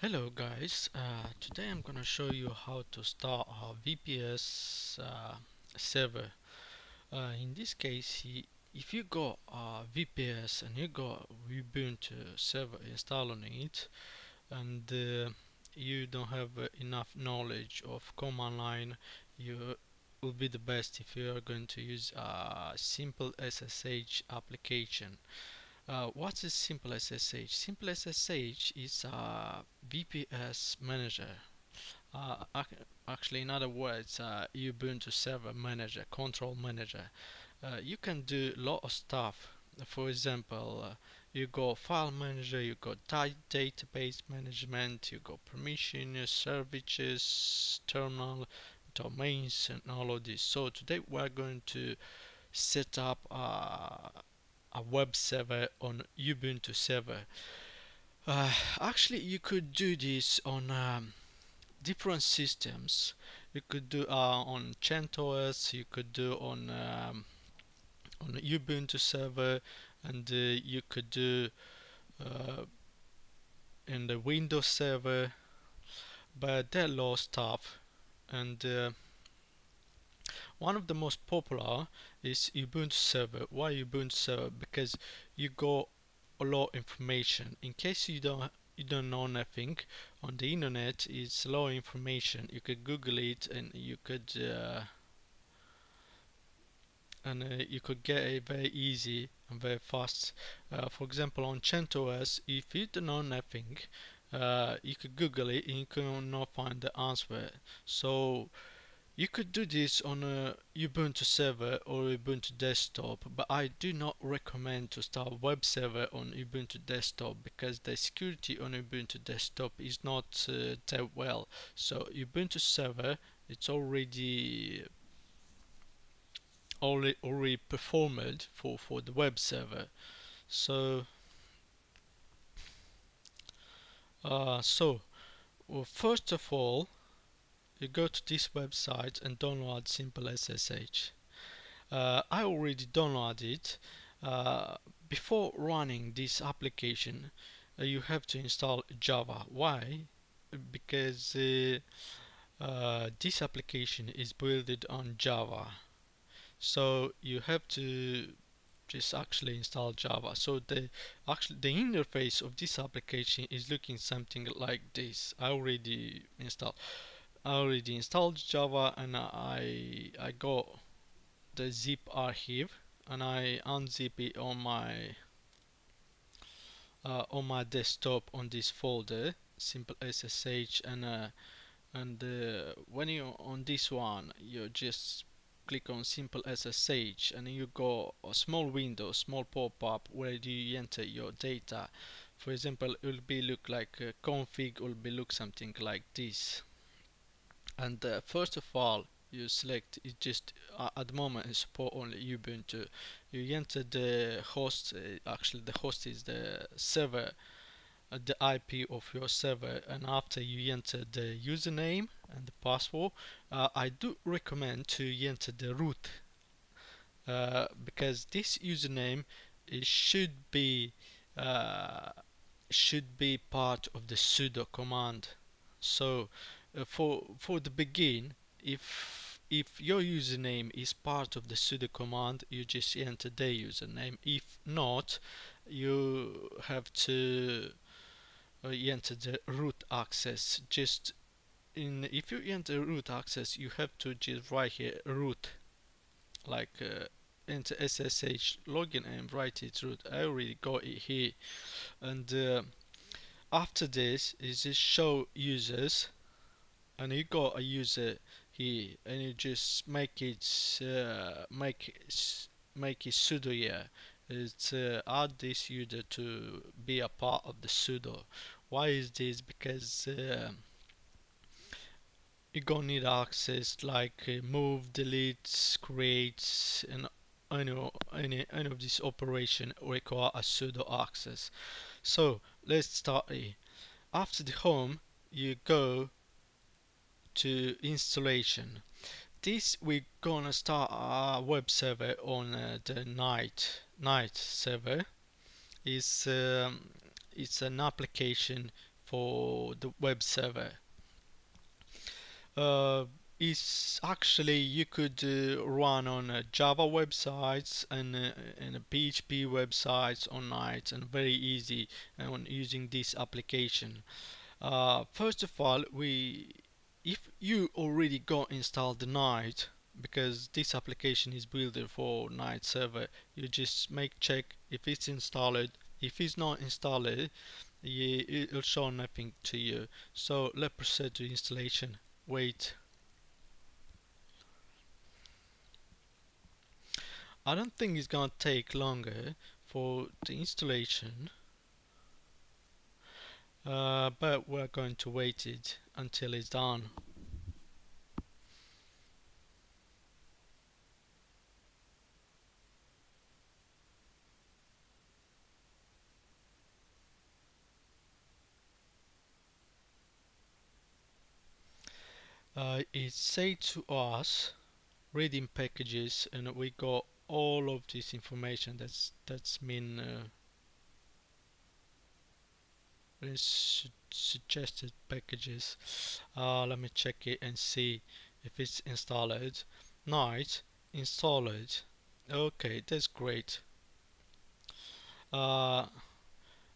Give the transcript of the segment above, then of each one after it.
Hello guys, today I'm gonna show you how to start a VPS server. In this case, if you got a VPS and you got Ubuntu server installed on it, and you don't have enough knowledge of command line, you will be the best if you are going to use a simple SSH application. What is Simple SSH? Simple SSH is a VPS manager. Actually, in other words, Ubuntu server manager, control manager. You can do a lot of stuff. For example, you got file manager, you got database management, you got permission, services, terminal, domains, and all of this. So today we're going to set up a web server on Ubuntu server. Actually, you could do this on different systems. You could do on CentOS, you could do on Ubuntu server, and you could do uh, in the Windows server, but they're low stuff. And one of the most popular is Ubuntu server. Why Ubuntu server? Because you got a lot of information. In case you don't know nothing on the internet, it's a lot of information. You could Google it and you could get it very easy and very fast. For example, on CentOS, if you don't know nothing, you could Google it and you cannot find the answer. So you could do this on a Ubuntu server or Ubuntu desktop, but I do not recommend to start a web server on Ubuntu desktop because the security on Ubuntu desktop is not that well. So Ubuntu server, it's already performed for the web server. So well, first of all, you go to this website and download Simple SSH. I already downloaded it. Before running this application, you have to install Java. Why? Because this application is built on Java, so you have to just actually install Java. So the interface of this application is looking something like this. I already installed Java, and I got the zip archive and I unzip it on my desktop on this folder Simple SSH, and when you on this one, you just click on Simple SSH and you go a small window, small pop-up where you enter your data. For example, it will be look like config, will be look something like this. And first of all, you select it. Just at the moment it support only Ubuntu. You enter the host. Actually, the host is the server, the IP of your server, and after you enter the username and the password, I do recommend to enter the root, because this username uh, should be part of the sudo command. So for the begin, if your username is part of the sudo command, you just enter the username. If not, you have to enter the root access. Just if you enter root access, you have to just write here root, like enter SSH login and write it root. I already got it here, and after this is just show users, and you got a user here, and you just make it sudo here. It's add this user to be a part of the sudo. Why is this? Because you're gonna need access like move, delete, create, and any of this operation require a sudo access. So let's start here. After the home, you go to installation. This we're gonna start a web server on the nightserver. It's an application for the web server. Uh, it's actually you could run on Java websites and PHP websites on night, and very easy on using this application. First of all, if you already got installed the night, because this application is built for night server, you just make check if it's installed. If it's not installed, it'll show nothing to you. So let's proceed to installation. Wait. I don't think it's gonna take longer for the installation, but we're going to wait it until it's done. It said to us reading packages, and we got all of this information that's been suggested packages. Let me check it and see if it's installed. Night installed. Okay, that's great. uh,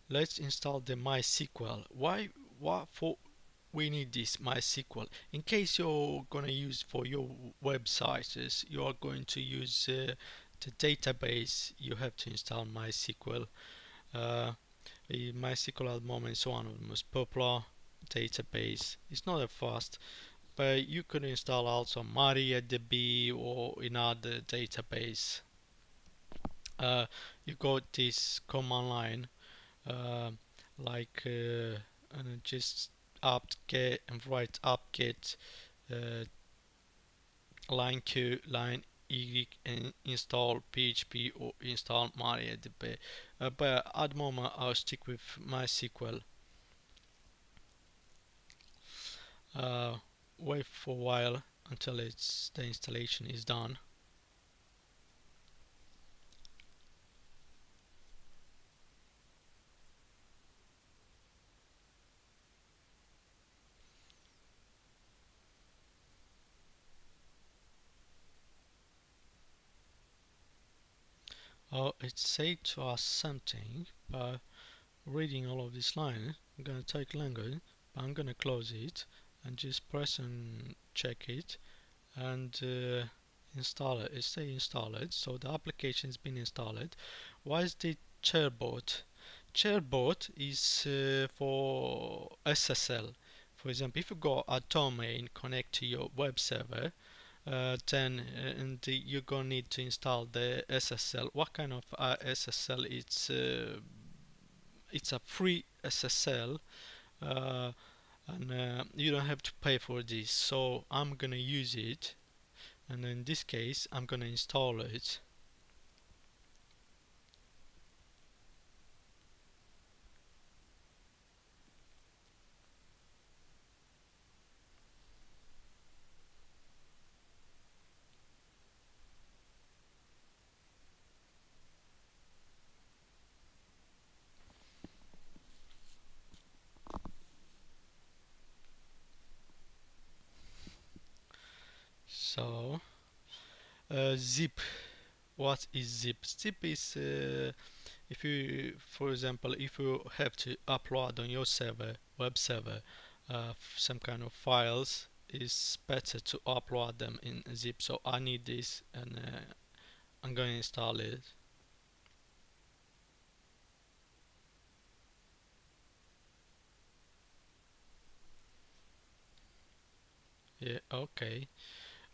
let's install the mysql. What for we need this mysql? In case you're gonna use for your websites, you are going to use the database, you have to install mysql. MySQL at the moment is one of the most popular database. It's not that fast, but you could install also MariaDB or another database. You got this command line, uh, like and just apt-get and write apt-get uh, line q line y and install PHP or install MariaDB. But at the moment I'll stick with MySQL. Uh, Wait for a while until the installation is done. Oh, it said to us something, but reading all of this line, I'm gonna take longer, but I'm gonna close it and just press and check it and install it. It say installed, so the application has been installed. Why is the Chairbot? Chairbot is for SSL. For example, if you got a domain connect to your web server, then you're gonna need to install the SSL. What kind of SSL? It's a free SSL, uh, and you don't have to pay for this. So I'm gonna use it, and in this case, I'm gonna install it. So zip. What is zip? Zip is if you, for example, if you have to upload on your server, web server, some kind of files, it's better to upload them in zip. So I need this, and I'm going to install it. Yeah, okay.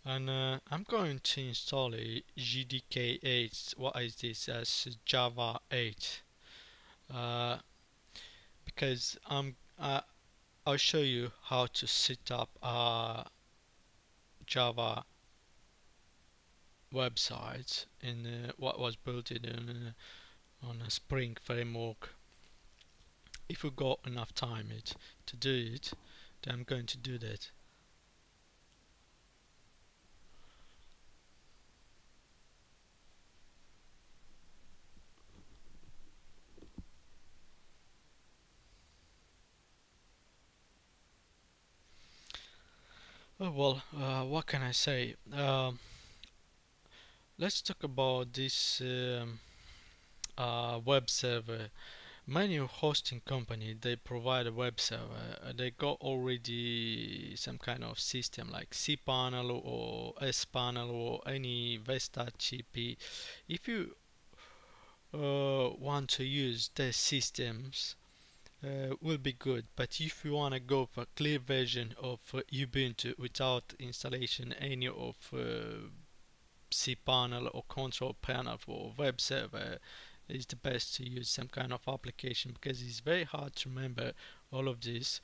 And I'm going to install a GDK 8. What is this? As Java 8. Uh, because I'll show you how to set up a Java website in what was built in on a Spring framework. If we got enough time to do it, then I'm going to do that. What can I say? Let's talk about this web server. Many hosting company they provide a web server. They got already some kind of system like cPanel or sPanel or any Vesta GP. If you want to use their systems, will be good. But if you want to go for clear version of Ubuntu without installation any of cPanel or control panel for web server, is the best to use some kind of application, because it's very hard to remember all of this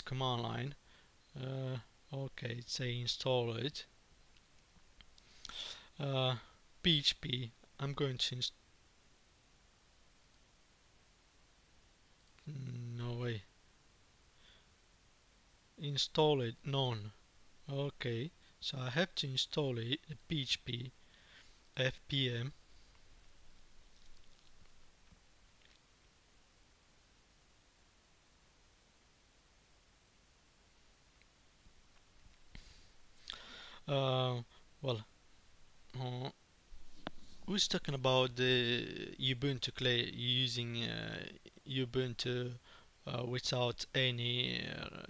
command line. Okay, say install it. PHP. I'm going to no way. Install it. None. Okay, so I have to install it. PHP fpm. Uh, well, uh, who's talking about the Ubuntu Clay using Ubuntu without any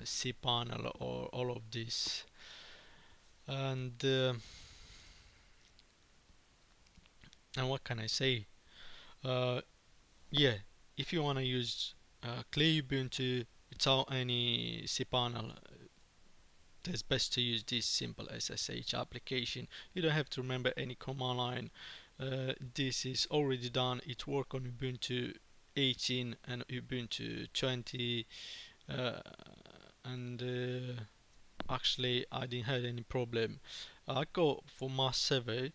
cPanel or all of this? And and what can I say? Uh, yeah, if you wanna use Clay Ubuntu without any cPanel, it's best to use this simple SSH application. You don't have to remember any command line. This is already done. It works on Ubuntu 18 and Ubuntu 20, and actually I didn't have any problem. I go for my server.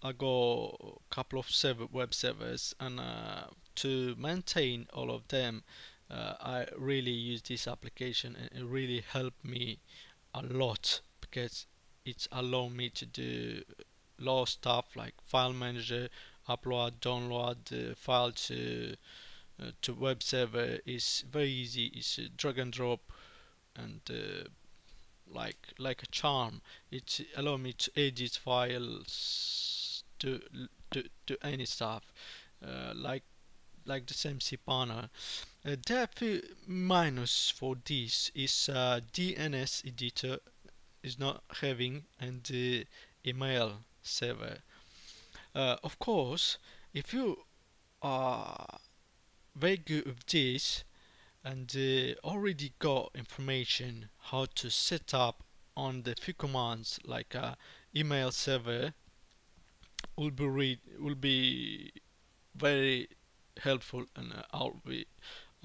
I got a couple of web servers, and to maintain all of them, I really use this application, and it really helped me a lot, because it's allowed me to do a lot of stuff like file manager, upload, download the file to web server is very easy. It's a drag and drop, and like a charm. It allow me to edit files to any stuff, like the same cPanel. There are few minus for this is DNS editor is not having, and the email server. Of course, if you are very good with this and already got information how to set up on the few commands like email server, will be very helpful, and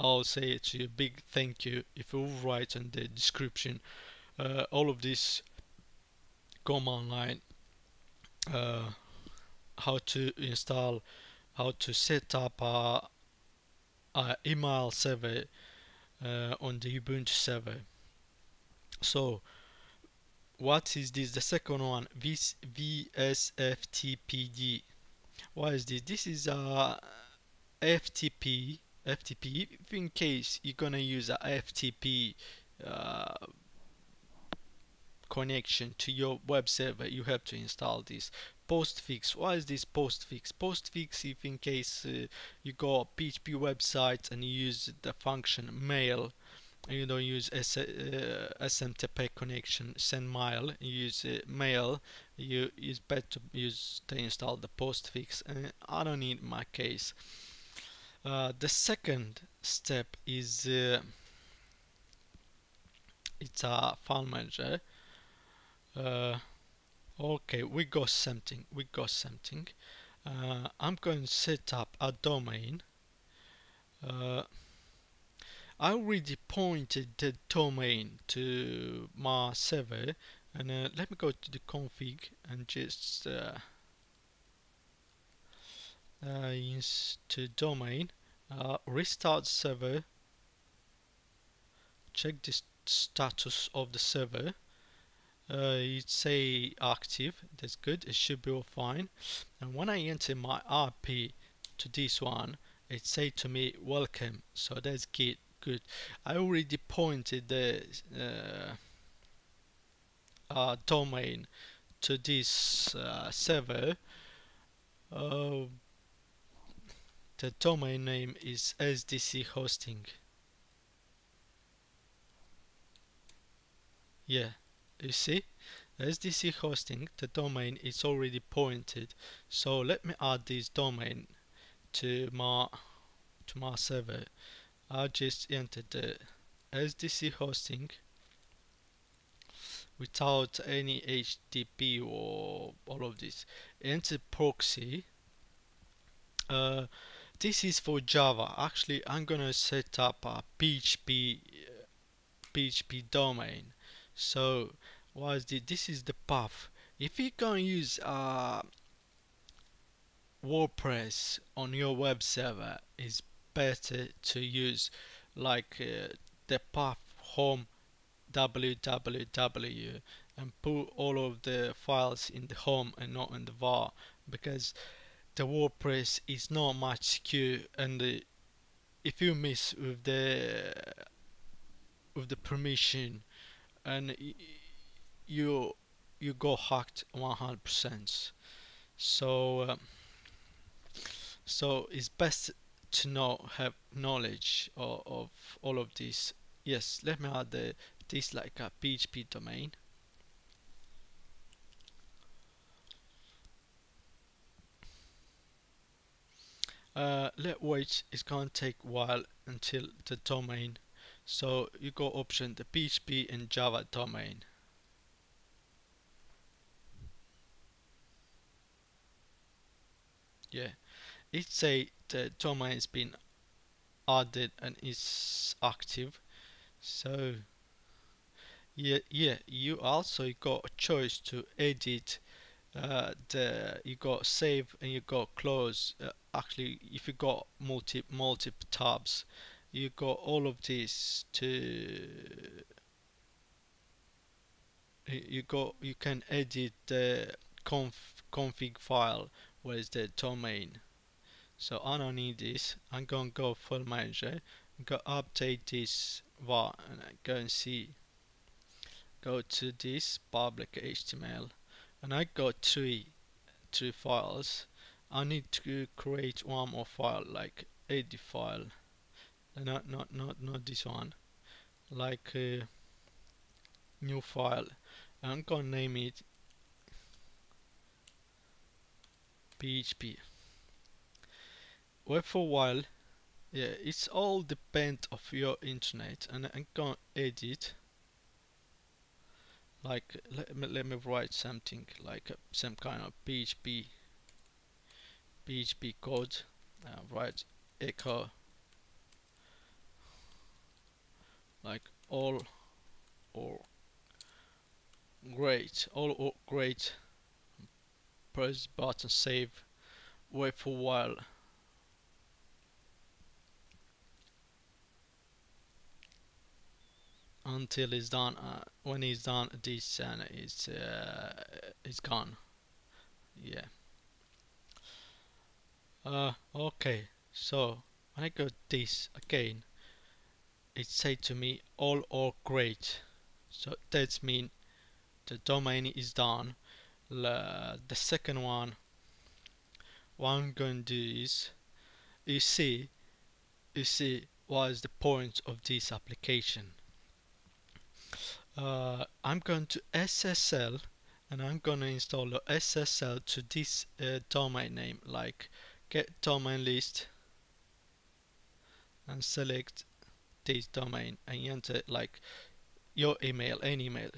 I'll say it to you a big thank you if you write in the description all of this command line, uh, how to install, how to set up a email server on the Ubuntu server. So what is this? The second one, VSFTPD. What is this? This is a FTP. FTP. If in case you're gonna use a FTP uh, connection to your web server, you have to install this. Postfix. Why is this postfix? Postfix, if in case you go PHP website and you use the function mail, and you don't use SMTP connection, send mail, you use mail, it's better to use to install the postfix, and I don't need my case. The second step is it's a file manager. Okay, we got something. I'm going to set up a domain. I already pointed the domain to my server, and let me go to the config and just to domain, restart server, check the status of the server. It say active, that's good, it should be all fine. And when I enter my IP to this one, it say to me welcome, so that's good. I already pointed the domain to this server, uh, the domain name is SDC hosting. Yeah, you see, SDC hosting, the domain is already pointed. So let me add this domain to my server. I just entered the SDC hosting without any HTTP or all of this. Enter proxy. This is for Java. Actually, I'm gonna set up a PHP domain. So what is this is the path. If you're gonna use WordPress on your web server, it's better to use like the path home www and put all of the files in the home and not in the var, because the WordPress is not much secure, and if you miss with the permission, and you you go hacked 100%. So so it's best to have knowledge of all of this. Yes, let me add this like a PHP domain. Let wait, it's gonna take a while until the domain. So you go option the PHP and Java domain. Yeah, it say the domain has been added and is active. So yeah, you also got a choice to edit you got save and you got close. Actually, if you got multiple tabs, you got all of this to you can edit the config file where is the domain. So I don't need this. I'm gonna go file manager, go update this var, and I go and see. Go to this public HTML, and I got three files. I need to create one more file, like edit file. Not this one. Like a new file. I'm gonna name it PHP. Wait for a while. Yeah, it's all depend of your internet, and I'm gonna edit. Like let me write something like some kind of PHP code. Write echo like all or great, all or great. Press button save. Wait for a while. Until it's done. When it's done, this is gone. Yeah. Okay. So when I go this again, it say to me all or great. So that means the domain is done. The second one, what I'm going to do is, you see what is the point of this application. I'm going to SSL, and I'm gonna install the SSL to this domain name, like get domain list, and select this domain and enter like your email, any email,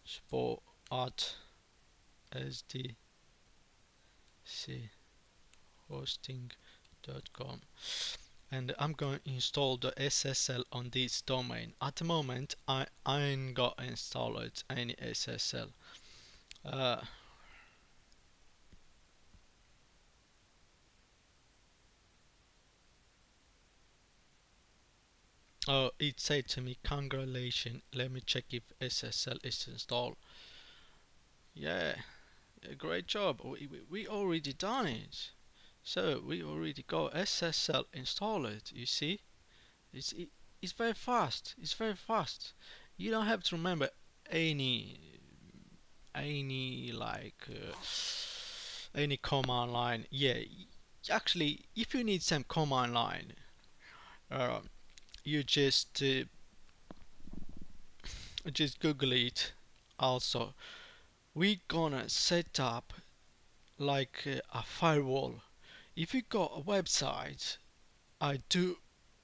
support at sdchosting.com, and I'm going to install the SSL on this domain. At the moment, I ain't got installed any SSL. Oh, it said to me, congratulations, let me check if SSL is installed. Yeah, great job, we already done it. So we already got SSL installed, you see. It's very fast, you don't have to remember any like any command line. Yeah, actually, if you need some command line, uh, you just Google it. Also, we gonna set up like a firewall. If you got a website, I do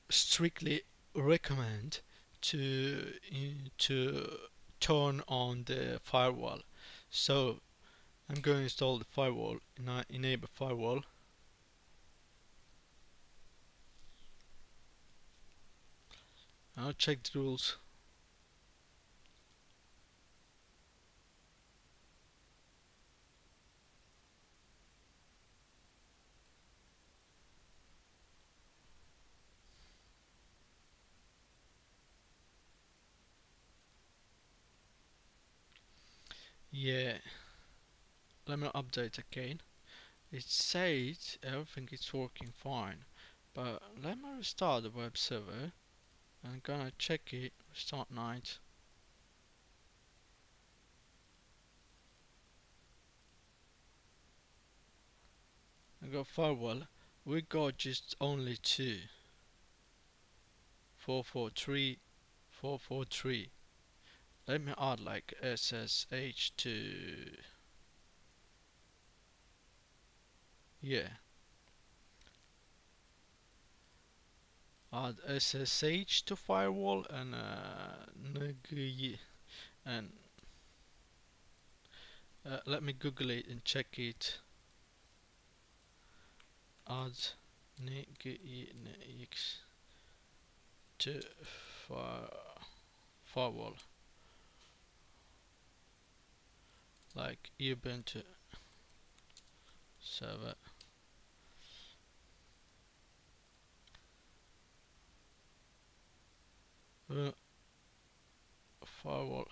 strictly recommend to turn on the firewall. So I'm going to install the firewall, enable firewall. I'll check the rules. Yeah, let me update again. It says everything is working fine, but let me restart the web server. I'm gonna check it. Restart night. I got firewall. We got just only 2.443.443. Let me add like SSH to, yeah, add SSH to firewall and and let me Google it and check it. Add nigx to firewall like Ubuntu server. Firewall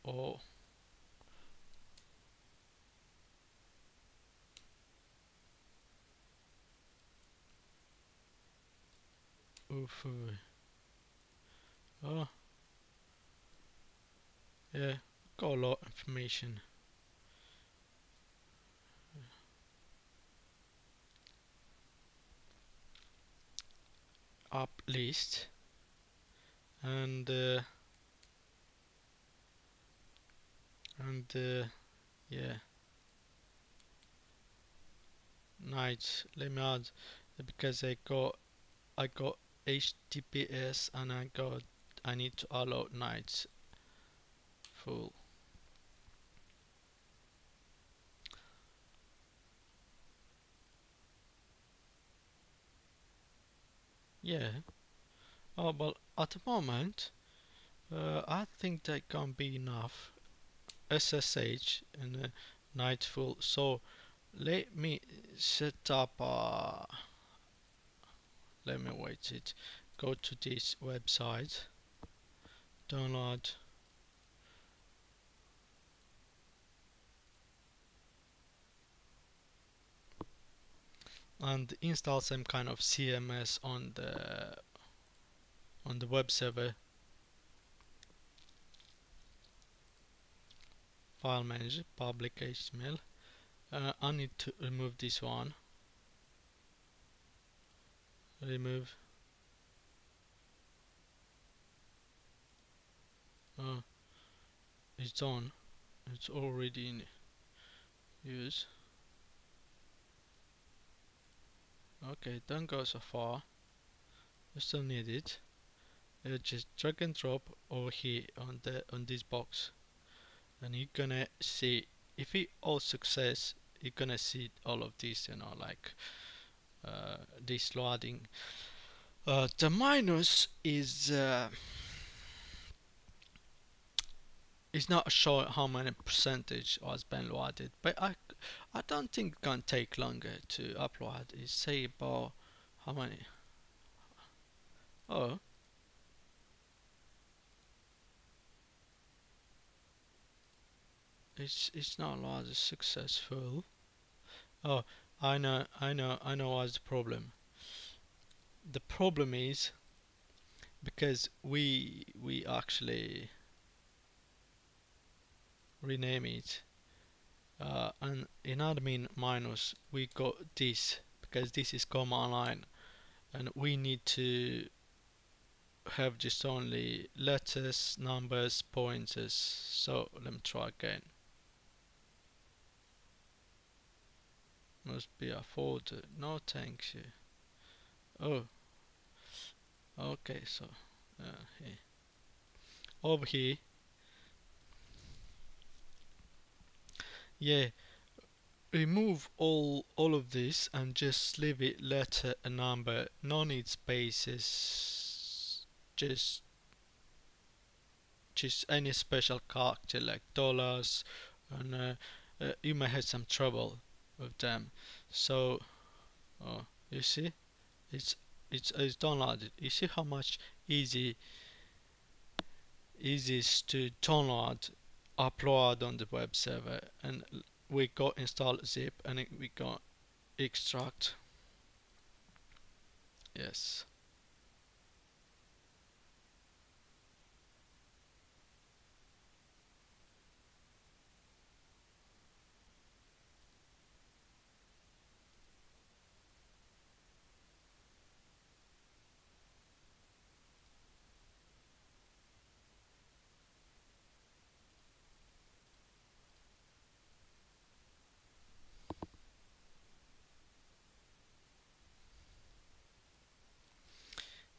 or oof. Oh yeah, got a lot of information. Up list and yeah, nights. Let me add because I got HTTPS and I need to allow nights full. Yeah. Oh well, at the moment, I think that can be enough. SSH and night full. So let me set up. Let me wait it. Go to this website. Download. And install some kind of CMS on the web server. File manager, public HTML. I need to remove this one. Remove. It's on. It's already in use. Okay, don't go so far. You still need it. Just drag and drop over here on this box, and you're gonna see if it all success. You're gonna see all of this, like this loading. The minus is it's not showing how many percentage has been loaded, but I don't think it can take longer to upload. It say about how many. Oh, it's not loaded successful. Oh, I know what's the problem. The problem is because we actually rename it, and in admin minus we got this because this is command line, and we need to have just only letters, numbers, pointers. So let me try again. Must be a folder. No, thank you. Oh, okay. So here. Over here, yeah. Remove all of this and just leave it letter and number. No need spaces. Just any special character like dollars, and you may have some trouble with them. So you see, it's it's downloaded. You see how much easy is to download, upload on the web server, and we got install zip and we got extract. Yes.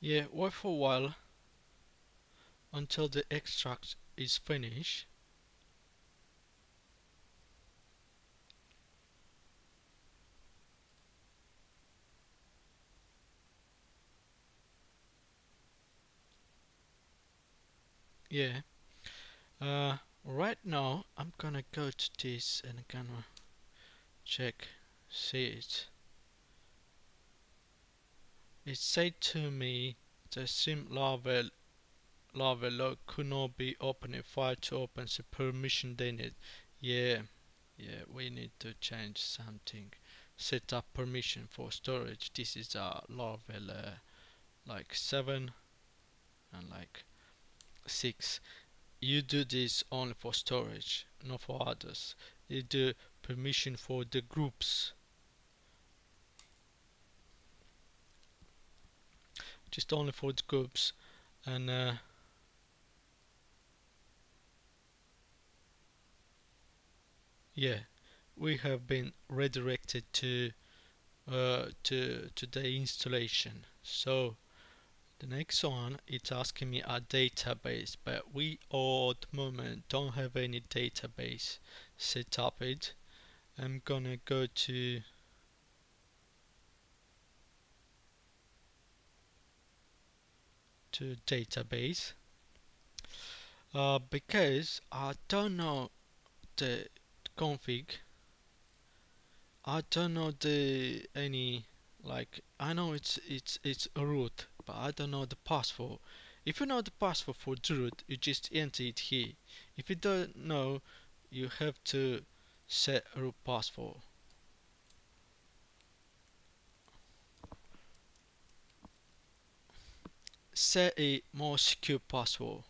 Yeah, wait for a while until the extract is finished. Yeah. Right now I'm gonna go to this and gonna check, see it. It said to me the sim lava log could not be opened if I to open the permission they need. Yeah, yeah, we need to change something. Set up permission for storage. This is a level like 7 and like 6. You do this only for storage, not for others. You do permission for the groups, just only for the groups, and yeah, we have been redirected to the installation. So the next one, it's asking me a database, but we all at the moment don't have any database set up. I'm gonna go to database, because I don't know the config. I don't know the any, like, I know it's a root, but I don't know the password. If you know the password for the root, you just enter it here. If you don't know, you have to set a root password. Set a more secure password.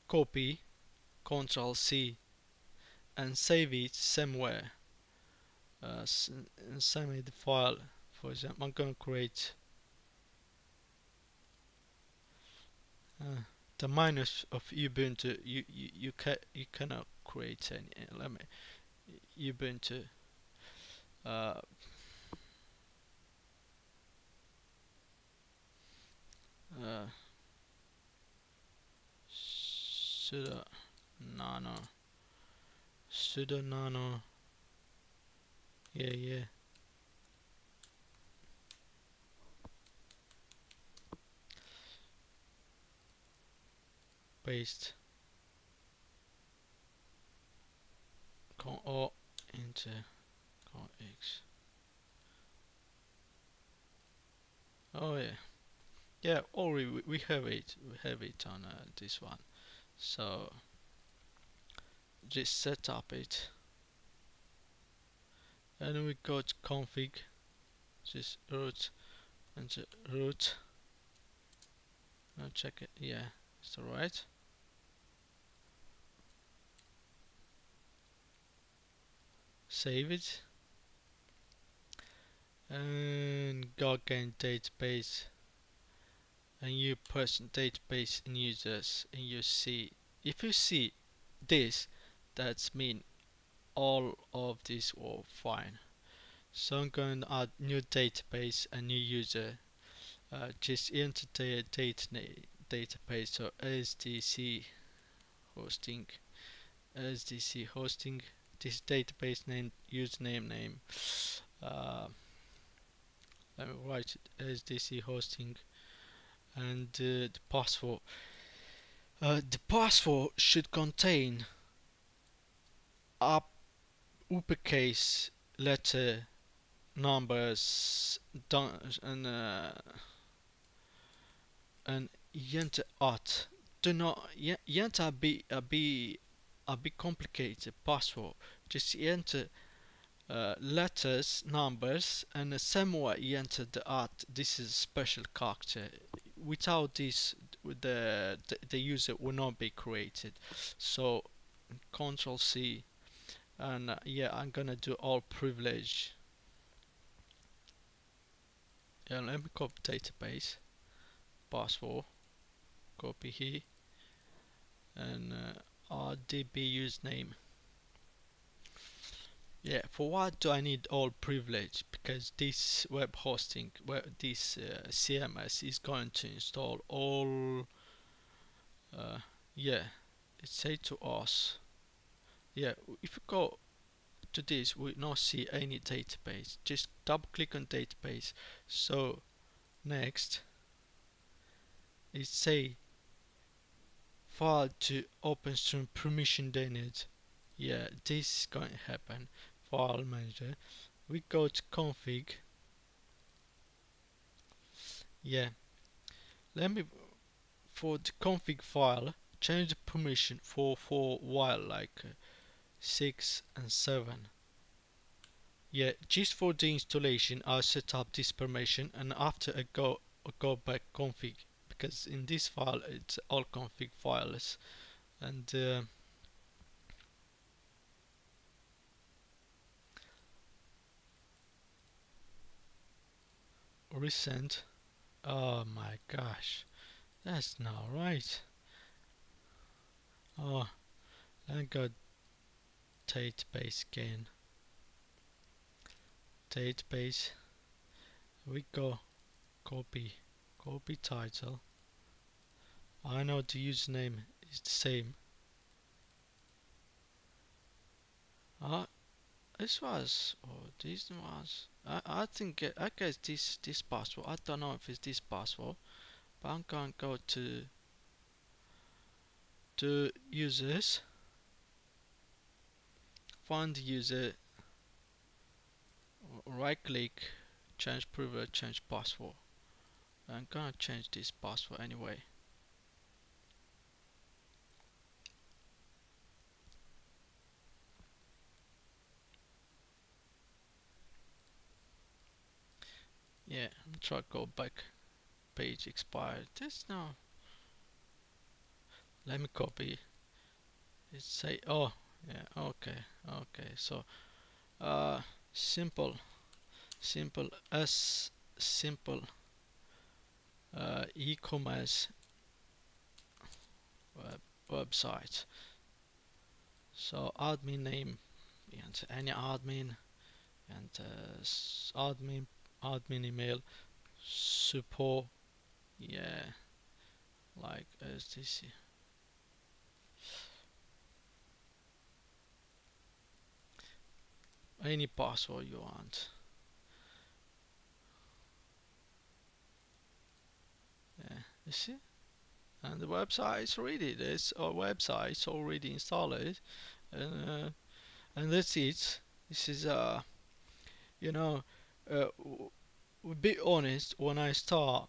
Copy, Ctrl C, and save it somewhere. Send me the file. For example, I'm gonna create the minus of Ubuntu. You cannot create any. Let me Ubuntu. Uh, uh, sudo nano. Sudo nano. Yeah. Paste. Ctrl O into Ctrl X. Oh yeah. Yeah, already we have it. We have it on this one. So just set up it, and we go to config. Just root and root. I'll check it. Yeah, it's alright. Save it and go again database and you person database and users and you see, if you see this, that's mean all of these were fine. So I'm going to add new database and new user. Just enter the database, so SDC hosting, SDC hosting, this database name, username name. Let me write it, SDC hosting, and the password. The password should contain uppercase letter, numbers, and enter at. Do not enter a bit complicated password. Just enter letters, numbers, and somewhere you enter the at. This is a special character. Without this, the user will not be created. So Control C, and yeah, I'm gonna do all privilege. Yeah, let me copy database password, copy here, and RDB username. Yeah, for what do I need all privilege? Because this web hosting, this CMS is going to install all. Yeah, it say to us. Yeah, if you go to this, we not see any database. Just double click on database. So next, it say file to OpenStream permission denied. Yeah, this is going to happen. File manager. We go to config. Yeah, let me, for the config file, change the permission for while like 6 and 7. Yeah, just for the installation I'll set up this permission, and after I go back config, because in this file it's all config files, and resend. Oh my gosh, that's not right. Oh, let me go database again. Database. We go copy title. I know the username is the same. This was, or this was. I think I guess this password. I don't know if it's this password, but I'm gonna go to users, find the user, right click, change privilege, change password. I'm gonna change this password anyway. Yeah, try to go back. Page expired. This now. Let me copy. It say, oh yeah, okay. So simple e-commerce website. So admin name, and any admin, and admin email, support. Yeah, like STC. Any password you want. Yeah, you see? And the website is ready. This website is already installed, and that's it. This is you know, be honest. When I start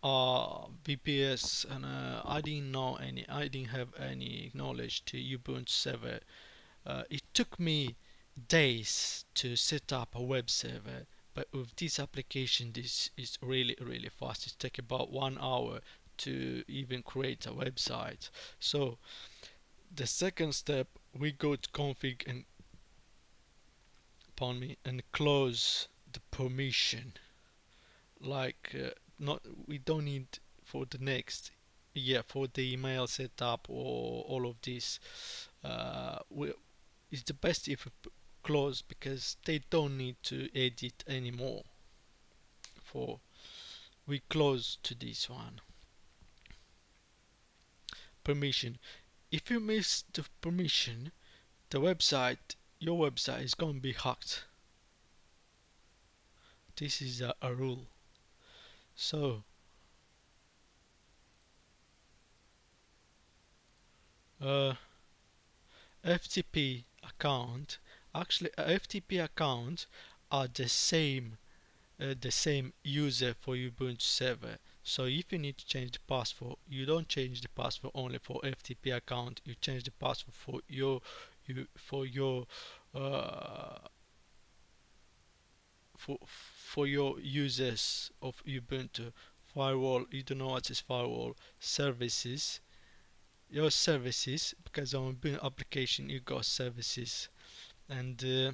VPS, and I didn't have any knowledge to Ubuntu server. It took me days to set up a web server, but with this application, this is really fast. It takes about 1 hour to even create a website. So the second step, we go to config and and close the permission. Like not, we don't need for the next, yeah, for the email setup or all of this. It's the best if we close, because they don't need to edit anymore. For we close to this one. Permission. If you miss the permission, the website, your website is going to be hacked. This is a rule. So FTP account, actually FTP account are the same user for Ubuntu server. So if you need to change the password, you don't change the password only for FTP account, you change the password for your uh, for your users of Ubuntu. Firewall, you don't know what is firewall. Services, your services, because on Ubuntu application you got services, and uh,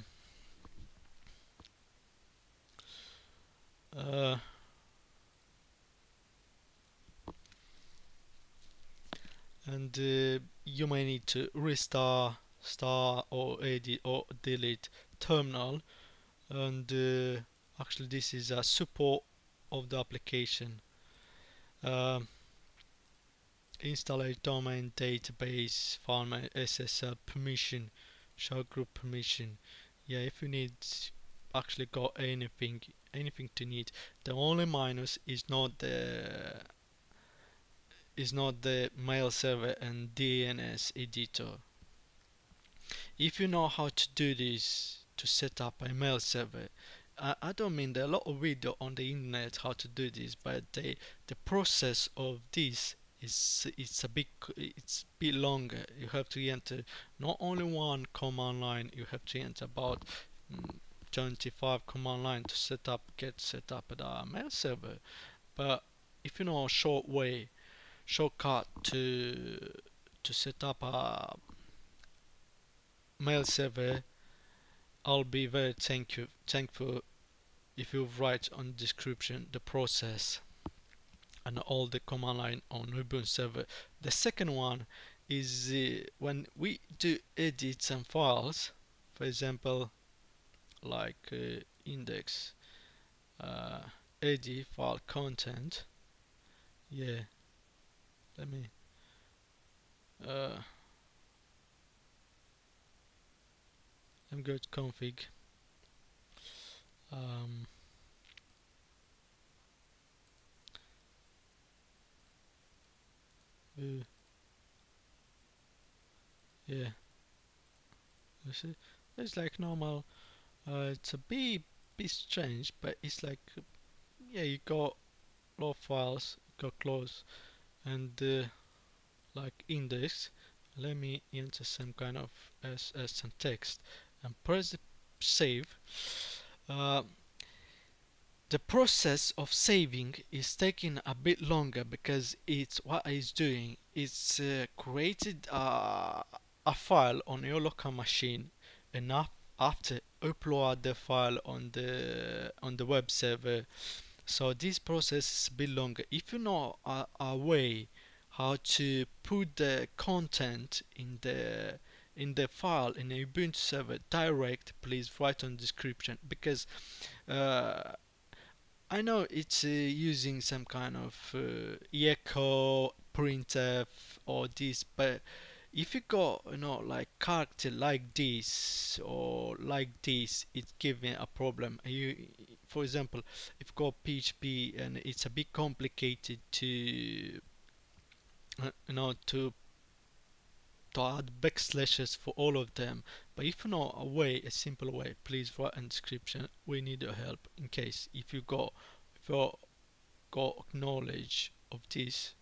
you may need to restart, start, or edit or delete terminal. And actually this is a support of the application. Install a domain database, file SSL permission, show group permission. Yeah, if you need, actually got anything to need. The only minus is not the mail server and DNS editor. If you know how to do this, to set up a mail server, I don't mean there are a lot of video on the internet how to do this, but the process of this is it's a bit longer. You have to enter not only one command line, you have to enter about 25 command line to get set up a mail server. But if you know a shortcut to set up a mail server, I'll be very thankful if you write on the description the process and all the command line on Ubuntu server. The second one is when we do edit some files, for example, like index edit file content. Yeah, let me go to config. Yeah, you see, it's like normal. It's a bit strange, but it's like, yeah, you got a lot of files, you got close, and like index. Let me enter some kind of some text and press the save. The process of saving is taking a bit longer, because it's what it's doing. It's created a file on your local machine, and after upload the file on the web server. So this process is a bit longer. If you know a way how to put the content in the file in a Ubuntu server direct, please write on description, because I know it's using some kind of echo, printf, or this, but if you got, like character like this or like this, it's giving a problem. For example, if you got PHP and it's a bit complicated to add backslashes for all of them. But if you know a simple way, please write in description. We need your help in case if you got knowledge of this.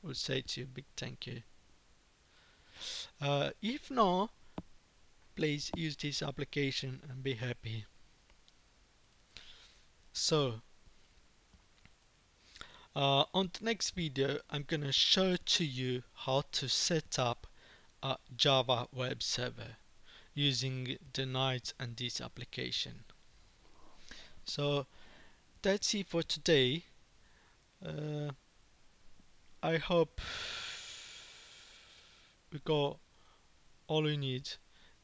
We'll say to you big thank you. If not, please use this application and be happy. So On the next video, I'm gonna show to you how to set up a Java web server using the Night and this application. So that's it for today. I hope we got all we need.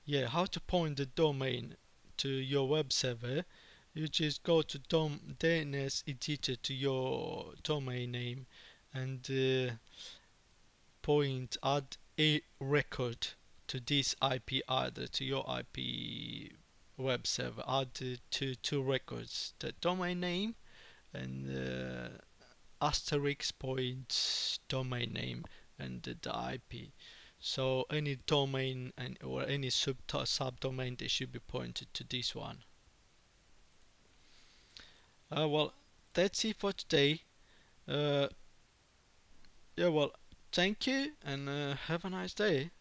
Yeah, how to point the domain to your web server. You just go to DNS editor to your domain name and add a record to this IP address, to your IP web server. Add two records, the domain name and asterisk point domain name and the IP. So any domain or any subdomain, they should be pointed to this one. Well, that's it for today. Yeah, well, thank you and have a nice day.